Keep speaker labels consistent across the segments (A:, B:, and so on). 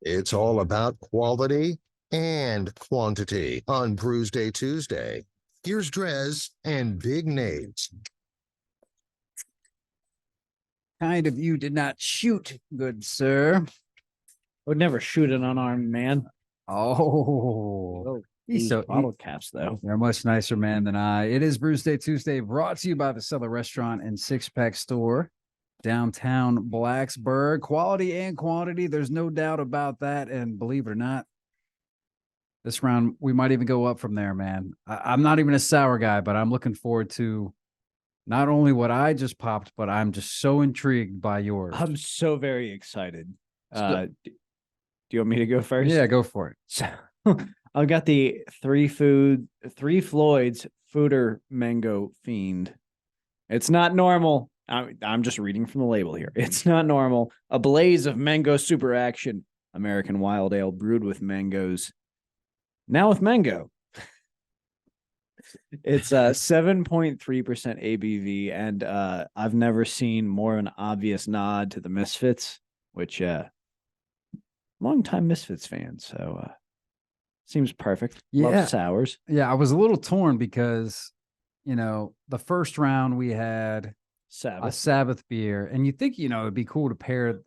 A: It's all about quality and quantity on Brewsday Tuesday. Here's DreZ and Big Nate.
B: Kind of you did not shoot, good sir.
C: Would never shoot an unarmed man.
B: Oh,
C: He's so bottle caps though.
B: You're a much nicer man than I. It is Brewsday Tuesday, brought to you by the Cellar Restaurant and Six Pack Store, downtown Blacksburg. Quality and quantity, there's no doubt about that. And believe it or not, this round we might even go up from there, man. I'm not even a sour guy, but I'm looking forward to not only what I just popped, but I'm just so intrigued by yours.
C: I'm so very excited. Do you want me to go first?
B: Yeah, go for it.
C: So I've got the Three Floyds Fooder Mango Fiend. It's not normal. I'm just reading from the label here. It's not normal. A blaze of mango super action. American wild ale brewed with mangoes. Now with mango. It's 7.3% ABV, and I've never seen more of an obvious nod to the Misfits, which longtime Misfits fan, so seems perfect.
B: Yeah.
C: Love sours.
B: Yeah, I was a little torn because, the first round we had a Sabbath beer, and you think, it'd be cool to pair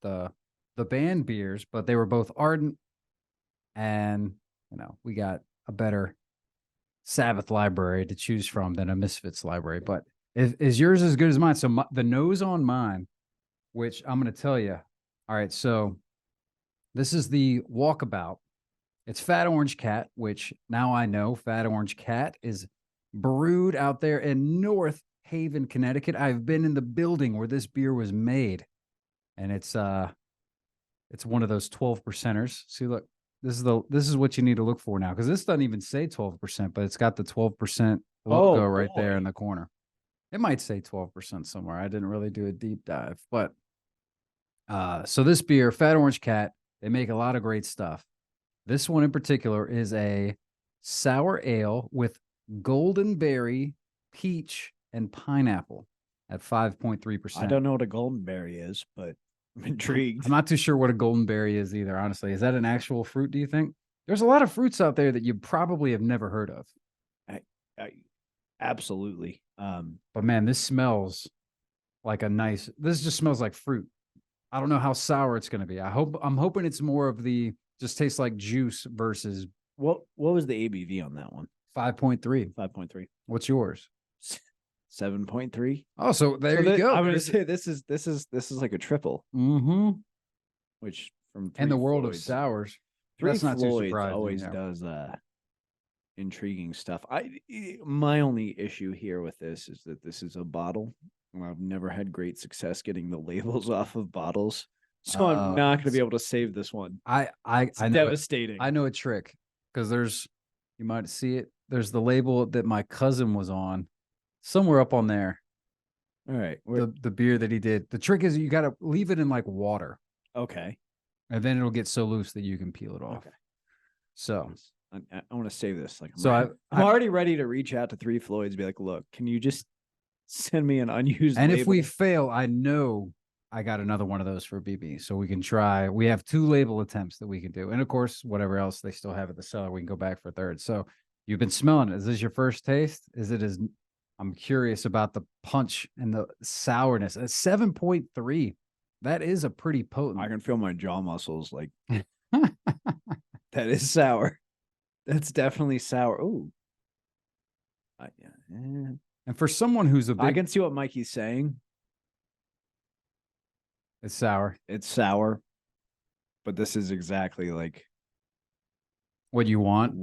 B: the band beers, but they were both Ardent, and we got a better Sabbath library to choose from than a Misfits library. But is yours as good as mine? So the nose on mine, which I'm going to tell you. All right, so this is the Walkabout. It's Fat Orange Cat, which now I know Fat Orange Cat is brewed out there in North Haven, Connecticut. I've been in the building where this beer was made, and it's one of those 12%ers. See, look, this is what you need to look for now, because this doesn't even say 12%, but it's got the 12% logo right there in the corner. It might say 12% somewhere. I didn't really do a deep dive, but so this beer, Fat Orange Cat, they make a lot of great stuff. This one in particular is a sour ale with golden berry, peach, and pineapple at 5.3%.
C: I don't know what a golden berry is, but I'm intrigued.
B: I'm not too sure what a golden berry is either, honestly. Is that an actual fruit, do you think? There's a lot of fruits out there that you probably have never heard of.
C: Absolutely.
B: But man, this smells like this just smells like fruit. I don't know how sour it's going to be. I'm hoping it's more of the just tastes like juice versus.
C: What was the ABV on that one?
B: 5.3.
C: 5.3.
B: What's yours?
C: 7.3.
B: Oh, so there you go.
C: I'm going to say this is like a triple.
B: Mm-hmm.
C: Which from
B: in the world
C: Floyds,
B: of sours,
C: Three
B: that's not too
C: Floyds
B: surprising.
C: Always does intriguing stuff. My only issue here with this is that this is a bottle. I've never had great success getting the labels off of bottles, so I'm not going to be able to save this one.
B: It's
C: devastating.
B: I know a trick, because you might see it. There's the label that my cousin was on, somewhere up on there.
C: All right,
B: the beer that he did. The trick is you got to leave it in like water.
C: Okay,
B: and then it'll get so loose that you can peel it off.
C: Okay,
B: so
C: I want to save this.
B: I'm
C: already ready to reach out to Three Floyds, be like, look, can you just send me an unused
B: and
C: label?
B: If we fail, I know I got another one of those for BB, so we can try. We have 2 label attempts that we can do, and of course, whatever else they still have at the cellar, we can go back for a third. So you've been smelling it. Is this your first taste? I'm curious about the punch and the sourness. At 7.3, that is a pretty potent.
C: I can feel my jaw muscles like that is sour. That's definitely sour. Ooh.
B: And for someone who's a big...
C: I can see what Mikey's saying.
B: It's sour.
C: It's sour. But this is exactly like
B: what you want.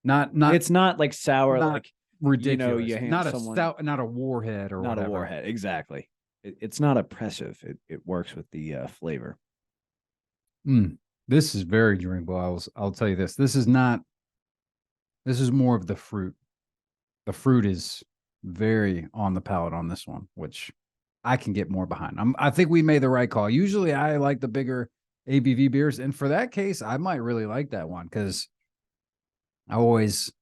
B: Not
C: it's not like sour,
B: not
C: like
B: ridiculous.
C: You hand
B: not
C: someone,
B: a stout, not a warhead or
C: not
B: whatever.
C: A warhead. Exactly. It's not oppressive. It works with the flavor.
B: This is very drinkable. I'll tell you this. This is more of the fruit. The fruit is very on the palate on this one, which I can get more behind. I think we made the right call. Usually I like the bigger ABV beers, and for that case, I might really like that one, because I always,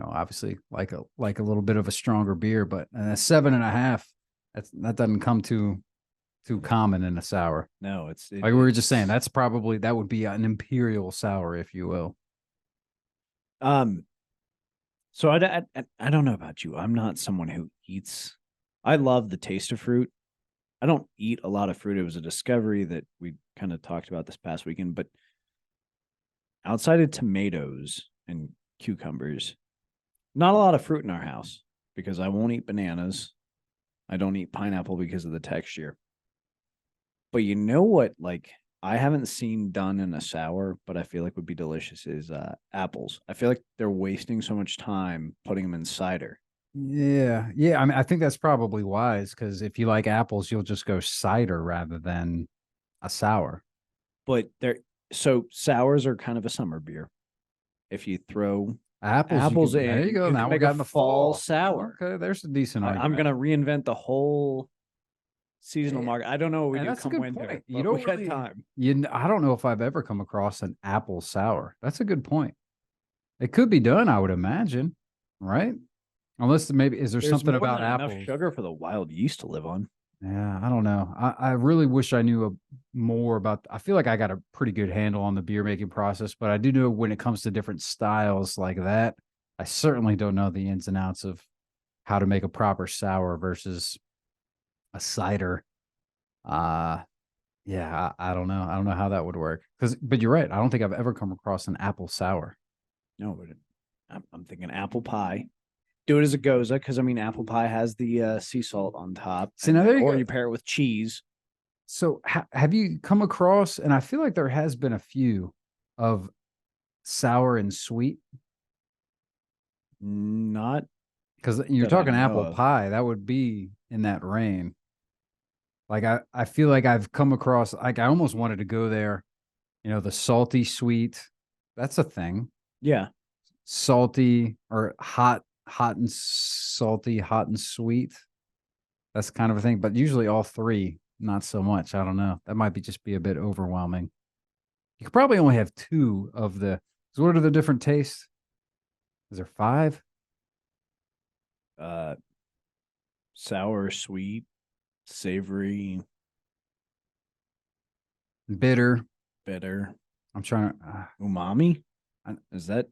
B: obviously like a little bit of a stronger beer, but a 7.5, that doesn't come too too common in a sour.
C: No,
B: Like we were just saying, that would be an imperial sour, if you will.
C: So I don't know about you. I'm not someone who eats. I love the taste of fruit. I don't eat a lot of fruit. It was a discovery that we kind of talked about this past weekend, but outside of tomatoes and cucumbers, not a lot of fruit in our house because I won't eat bananas. I don't eat pineapple because of the texture. But you know what, like I haven't seen done in a sour, but I feel like would be delicious is apples. I feel like they're wasting so much time putting them in cider.
B: Yeah. Yeah. I mean, I think that's probably wise because if you like apples, you'll just go cider rather than a sour.
C: But so sours are kind of a summer beer. If you throw
B: Apples
C: in,
B: there you go.
C: you
B: Now
C: can
B: we
C: make
B: got
C: a
B: in the
C: fall
B: fall
C: sour.
B: Okay, there's a decent argument.
C: I'm gonna reinvent the whole seasonal market. I don't know what we
B: And
C: do
B: that's a
C: come
B: good
C: winter.
B: point.
C: But
B: You don't
C: we got
B: really,
C: time.
B: I don't know if I've ever come across an apple sour. That's a good point. It could be done, I would imagine, right? Unless maybe is there
C: There's
B: something
C: more
B: about
C: than enough
B: apples?
C: sugar for the wild yeast to live on.
B: Yeah, I don't know. I really wish I knew more about. I feel like I got a pretty good handle on the beer making process, but I do know when it comes to different styles like that, I certainly don't know the ins and outs of how to make a proper sour versus a cider. Yeah, I don't know. I don't know how that would work. But you're right. I don't think I've ever come across an apple sour.
C: No, but I'm thinking apple pie. Do it as a goza because I mean apple pie has the sea salt on top.
B: See, now there you
C: or
B: go.
C: you pair it with cheese.
B: So have you come across? And I feel like there has been a few of sour and sweet.
C: Not
B: Because you're
C: that I
B: talking
C: know
B: apple
C: of.
B: pie, that would be in that reign. Like I feel like I've come across like I almost wanted to go there, the salty sweet. That's a thing.
C: Yeah.
B: Salty or hot and salty, hot and sweet. That's kind of a thing. But usually all three, not so much. I don't know. That might be a bit overwhelming. You could probably only have two of the. So what are the different tastes? Is there 5?
C: Sour, sweet, savory,
B: Bitter.
C: bitter,
B: I'm trying to.
C: umami. Is that?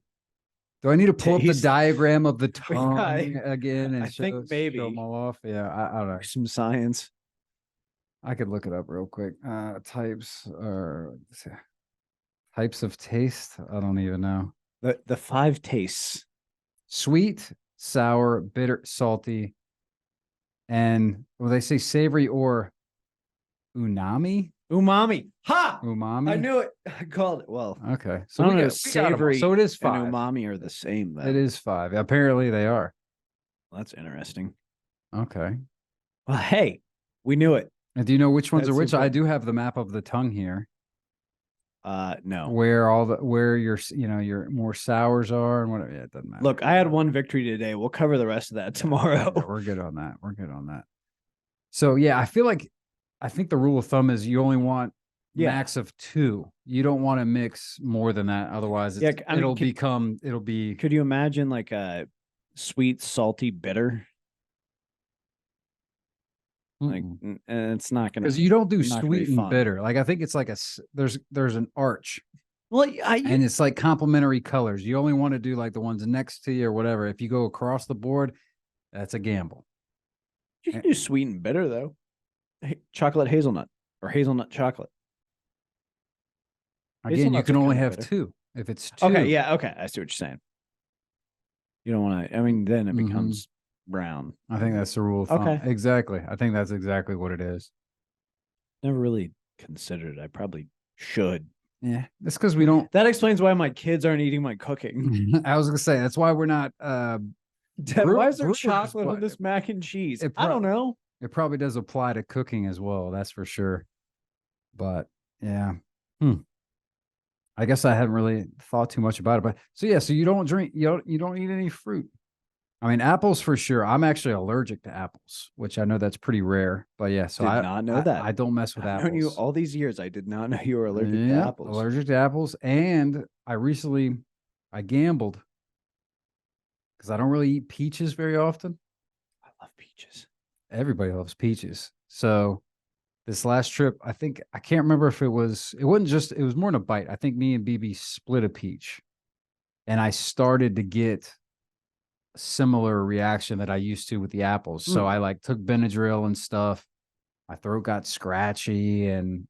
B: Do I need to pull up the
C: Taste.
B: diagram of the tongue
C: I-
B: again and
C: I think
B: show
C: maybe.
B: them all off? Yeah, I don't know.
C: Some science.
B: I could look it up real quick. Types of taste. I don't even know.
C: The 5 tastes.
B: Sweet, sour, bitter, salty, and they say savory or umami.
C: Umami. Ha!
B: Umami.
C: I knew it. I called it. Well,
B: Okay,
C: so
B: so
C: we know
B: we got 'em all.
C: savory.
B: So it is
C: and
B: 5.
C: umami are the same. Then
B: It is 5. Apparently, they are.
C: Well, that's interesting.
B: Okay.
C: Well, hey, we knew it.
B: And do you know which ones are
C: That's
B: which? I
C: important.
B: do have the map of the tongue here.
C: No.
B: Where your more sours are and whatever. Yeah, it doesn't matter.
C: Look, I had one victory today. We'll cover the rest of that tomorrow.
B: Yeah, we're good on that. We're good on that. So yeah, I think the rule of thumb is you only want max of 2. You don't want to mix more than that. Otherwise, it'll be.
C: Could you imagine like a sweet, salty, bitter? Like, and it's not gonna
B: because you don't do
C: not gonna be
B: sweet and
C: fun.
B: bitter. Like I think it's like there's an arch.
C: Well,
B: And it's like complementary colors. You only want to do like the ones next to you or whatever. If you go across the board, that's a gamble.
C: you can do sweet and bitter though. Chocolate hazelnut or hazelnut chocolate.
B: Again, you
C: Hazelnuts
B: can
C: are
B: only
C: kinda
B: have
C: bitter.
B: 2. If it's 2.
C: Okay, yeah, okay. I see what you're saying. You don't want to. I mean, then it
B: Mhm.
C: becomes brown.
B: I think that's the rule of thumb.
C: Okay.
B: Exactly. I think that's exactly what it is.
C: Never really considered it. I probably should.
B: Yeah. That's because we don't.
C: That explains why my kids aren't eating my cooking.
B: I was gonna say that's why we're not.
C: Dad, why is there
B: brewers,
C: chocolate on
B: but
C: this mac and cheese?
B: it
C: I don't know.
B: It probably does apply to cooking as well. That's for sure. But yeah. I guess I hadn't really thought too much about it. But so yeah, so you don't drink, you don't eat any fruit. I mean, apples for sure. I'm actually allergic to apples, which I know that's pretty rare. But yeah, so
C: Did not know that.
B: I don't mess with
C: I've
B: apples.
C: known you all these years. I did not know you were allergic to
B: Yeah,
C: apples.
B: allergic to apples. And I gambled because I don't really eat peaches very often.
C: I love peaches.
B: Everybody loves peaches. So this last trip, I can't remember if it wasn't just, it was more than a bite. I think me and BB split a peach, and I started to get a similar reaction that I used to with the apples. So I like took Benadryl and stuff. My throat got scratchy and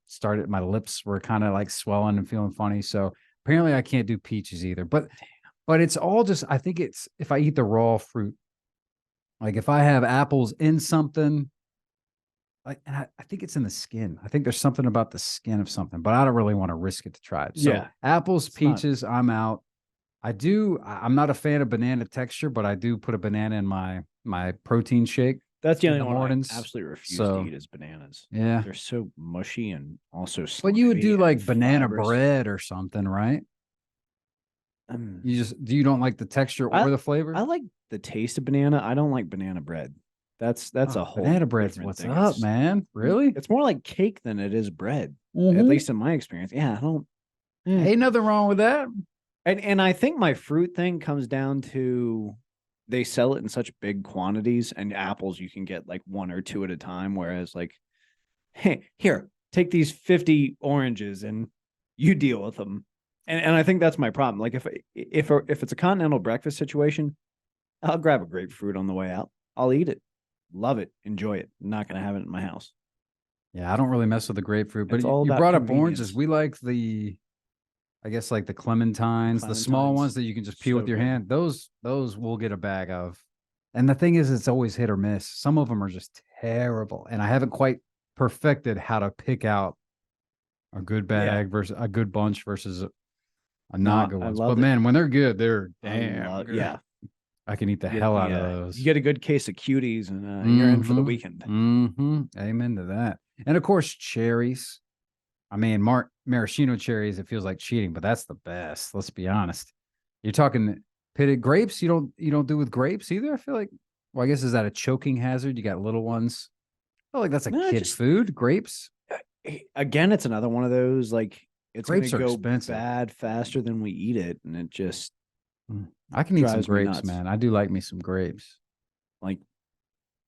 B: my lips were kind of like swelling and feeling funny. So apparently I can't do peaches either, but it's all just, I think it's, if I eat the raw fruit, like if I have apples in something, like, and I think it's in the skin. I think there's something about the skin of something, but I don't really want to risk it to try it. So
C: Yeah.
B: apples,
C: It's not-
B: peaches, I'm out. I'm not a fan of banana texture, but I do put a banana in my protein shake.
C: That's the
B: in
C: only
B: the
C: one
B: mornings,
C: I absolutely refuse
B: so-
C: to eat is bananas.
B: Yeah.
C: They're so mushy and also
B: But you would
C: slimy
B: do
C: and
B: like banana
C: fibrous.
B: bread or something, right? You don't like the texture or the flavor?
C: I like the taste of banana. I don't like banana bread. That's
B: Oh,
C: a whole
B: banana bread's
C: different
B: what's
C: thing.
B: up,
C: It's-
B: man. Really?
C: It's more like cake than it is bread, at
B: Mhm.
C: least in my experience. Yeah, I don't.
B: Ain't nothing wrong with that.
C: And I think my fruit thing comes down to they sell it in such big quantities, and apples you can get like one or two at a time, whereas like, hey, here, take these 50 oranges and you deal with them. And I think that's my problem. Like if it's a continental breakfast situation, I'll grab a grapefruit on the way out. I'll eat it, love it, enjoy it. I'm not gonna have it in my house.
B: Yeah, I don't really mess with the grapefruit, but
C: It's all
B: you
C: about
B: brought up
C: convenience.
B: oranges. We like I guess like the clementines, the small
C: Clementines,
B: ones that you can just peel with
C: so
B: your
C: good.
B: hand. Those we'll get a bag of. And the thing is, it's always hit or miss. Some of them are just terrible, and I haven't quite perfected how to pick out a good bag versus a good bunch versus a not good
C: I
B: ones.
C: love
B: But
C: it.
B: man, when they're good, they're
C: I
B: damn
C: love-
B: good.
C: yeah.
B: I can eat the
C: Get
B: hell out
C: the,
B: of those.
C: You get a good case of cuties, and you're in for the weekend.
B: Amen to that. And of course, cherries. I mean, maraschino cherries, it feels like cheating, but that's the best. Let's be honest. You're talking pitted grapes. You don't do with grapes either. I feel like, well, I guess is that a choking hazard? You got little ones. I feel like that's a
C: No,
B: kid
C: just-
B: food. Grapes.
C: Again, it's another one of those like it's
B: Grapes
C: gonna
B: are
C: go
B: expensive.
C: bad faster than we eat it, and it just
B: I can eat some
C: drives me
B: grapes,
C: nuts.
B: man. I do like me some grapes.
C: like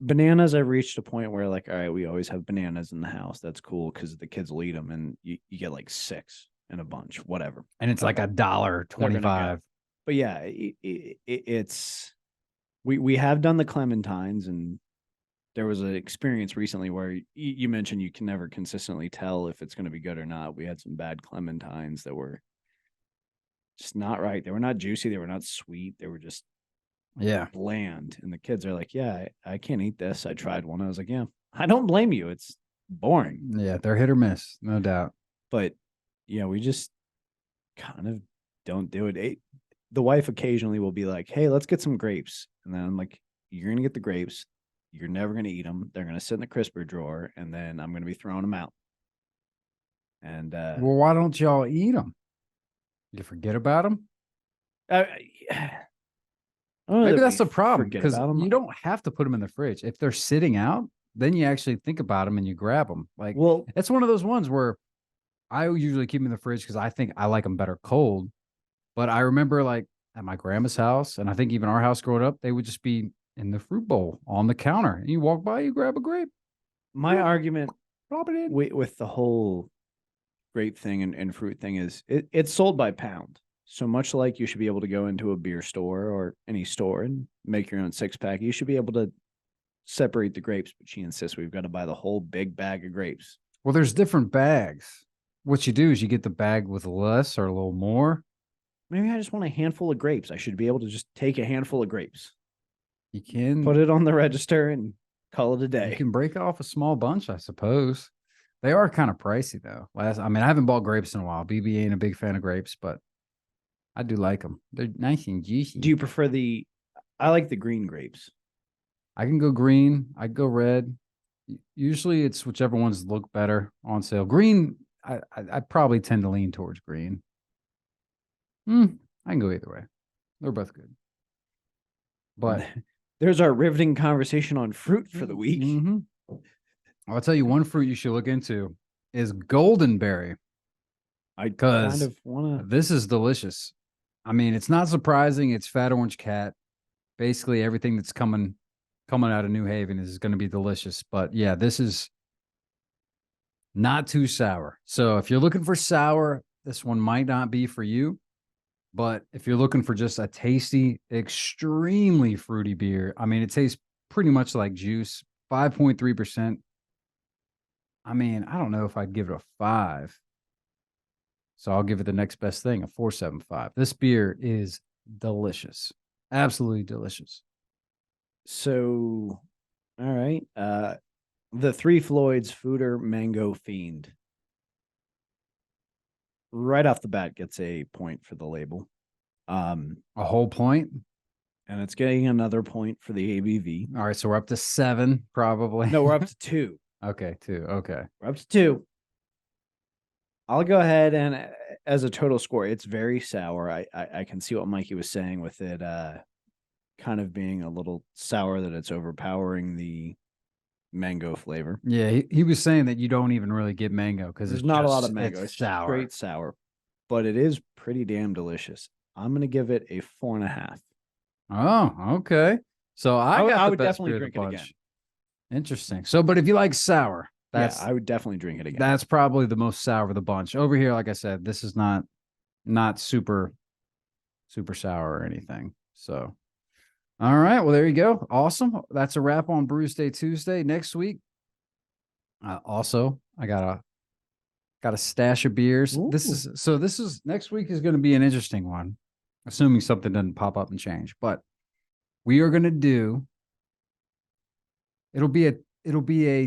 C: bananas. I've reached a point where like, all right, we always have bananas in the house. That's cool because the kids will eat them, and you get like 6 in a bunch, whatever.
B: And it's like
C: Okay.
B: $1.25.
C: But yeah, it's we have done the clementines, and there was an experience recently where you mentioned you can never consistently tell if it's going to be good or not. We had some bad clementines that were just not right. They were not juicy. They were not sweet. They were just
B: Yeah.
C: bland. And the kids are like, yeah, I can't eat this. I tried one. I was like, yeah, I don't blame you. It's boring.
B: Yeah, they're hit or miss, no doubt.
C: But yeah, we just kind of don't do it. The wife occasionally will be like, hey, let's get some grapes. And then I'm like, you're going to get the grapes. You're never going to eat them. They're going to sit in the crisper drawer. And then I'm going to be throwing them out. And
B: Well, why don't y'all eat them? You forget about them? Maybe that's the problem, because you don't have to put them in the fridge. If they're sitting out, then you actually think about them and you grab them. Like,
C: well,
B: it's one of those ones where I usually keep them in the fridge because I think I like them better cold. But I remember like at my grandma's house, and I think even our house growing up, they would just be in the fruit bowl on the counter. And you walk by, you grab a grape.
C: my argument
B: Drop it in.
C: with the whole grape thing and fruit thing is it's sold by pound. So much like you should be able to go into a beer store or any store and make your own 6-pack, you should be able to separate the grapes. But she insists we've got to buy the whole big bag of grapes.
B: Well, there's different bags. What you do is you get the bag with less or a little more.
C: Maybe I just want a handful of grapes. I should be able to just take a handful of grapes,
B: You can
C: put it on the register, and call it a
B: You
C: day.
B: can break off a small bunch, I suppose. They are kind of pricey though. I haven't bought grapes in a while. BB ain't a big fan of grapes, but I do like them. They're nice and juicy.
C: Do you prefer I like the green grapes.
B: I can go green. I go red. Usually it's whichever ones look better on sale. Green, I probably tend to lean towards green. I can go either way. They're both good. But
C: There's our riveting conversation on fruit for the week.
B: I'll tell you one fruit you should look into is goldenberry.
C: I
B: Because
C: kind of want to.
B: this is delicious. I mean, it's not surprising. It's Fat Orange Cat. Basically, everything that's coming out of New Haven is going to be delicious. But yeah, this is not too sour. So if you're looking for sour, this one might not be for you. But if you're looking for just a tasty, extremely fruity beer, I mean, it tastes pretty much like juice, 5.3%. I mean, I don't know if I'd give it a 5. So I'll give it the next best thing, a 4.75. This beer is delicious. Absolutely delicious.
C: So, all right. The Three Floyds Fooder Mango Fiend. Right off the bat gets a point for the label.
B: A whole point.
C: And it's getting another point for the ABV.
B: All right, so we're up to 7, probably.
C: No, we're up to 2.
B: Okay, 2. Okay.
C: We're up to 2. I'll go ahead and as a total score, it's very sour. I can see what Mikey was saying with it kind of being a little sour, that it's overpowering the mango flavor.
B: Yeah, he was saying that you don't even really get mango because
C: There's
B: it's
C: not a
B: just-
C: lot of mango. It's
B: sour.
C: straight sour, but it is pretty damn delicious. I'm gonna give it a 4.5.
B: Oh, okay. So I
C: would
B: the best
C: definitely
B: beer of the
C: drink it again.
B: bunch. Interesting. So, but if you like sour, that's
C: I would definitely drink it again.
B: that's probably the most sour of the bunch. Over here, like I said, this is not super sour or anything. So, all right. Well, there you go. Awesome. That's a wrap on Brewsday Tuesday. Next week, also, I got a stash of beers. This is next week is going to be an interesting one, assuming something doesn't pop up and change. But we are going to do. It'll be a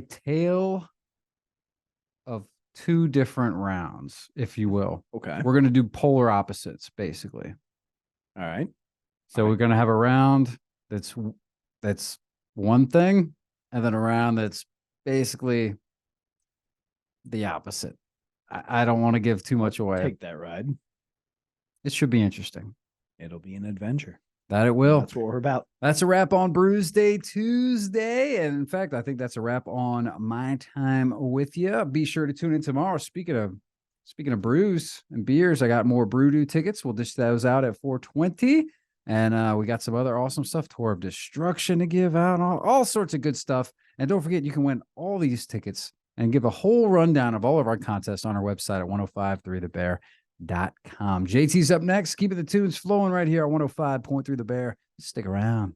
B: tale of 2 different rounds, if you will.
C: Okay.
B: We're going to do polar opposites, basically.
C: All right.
B: So we're going to have a round that's one thing, and then a round that's basically the opposite. I don't want to give too much away.
C: Take that ride.
B: It should be interesting.
C: It'll be an adventure.
B: That it will.
C: That's what we're about.
B: That's a wrap on Brewsday Tuesday. And in fact, I think that's a wrap on my time with you. Be sure to tune in tomorrow. Speaking of brews and beers, I got more Brew tickets. We'll dish those out at 4:20. And we got some other awesome stuff. Tour of Destruction to give out, all sorts of good stuff. And don't forget, you can win all these tickets and give a whole rundown of all of our contests on our website at 1053thebear.com. JT's up next. Keeping the tunes flowing right here at 105.3 The Bear. Stick around.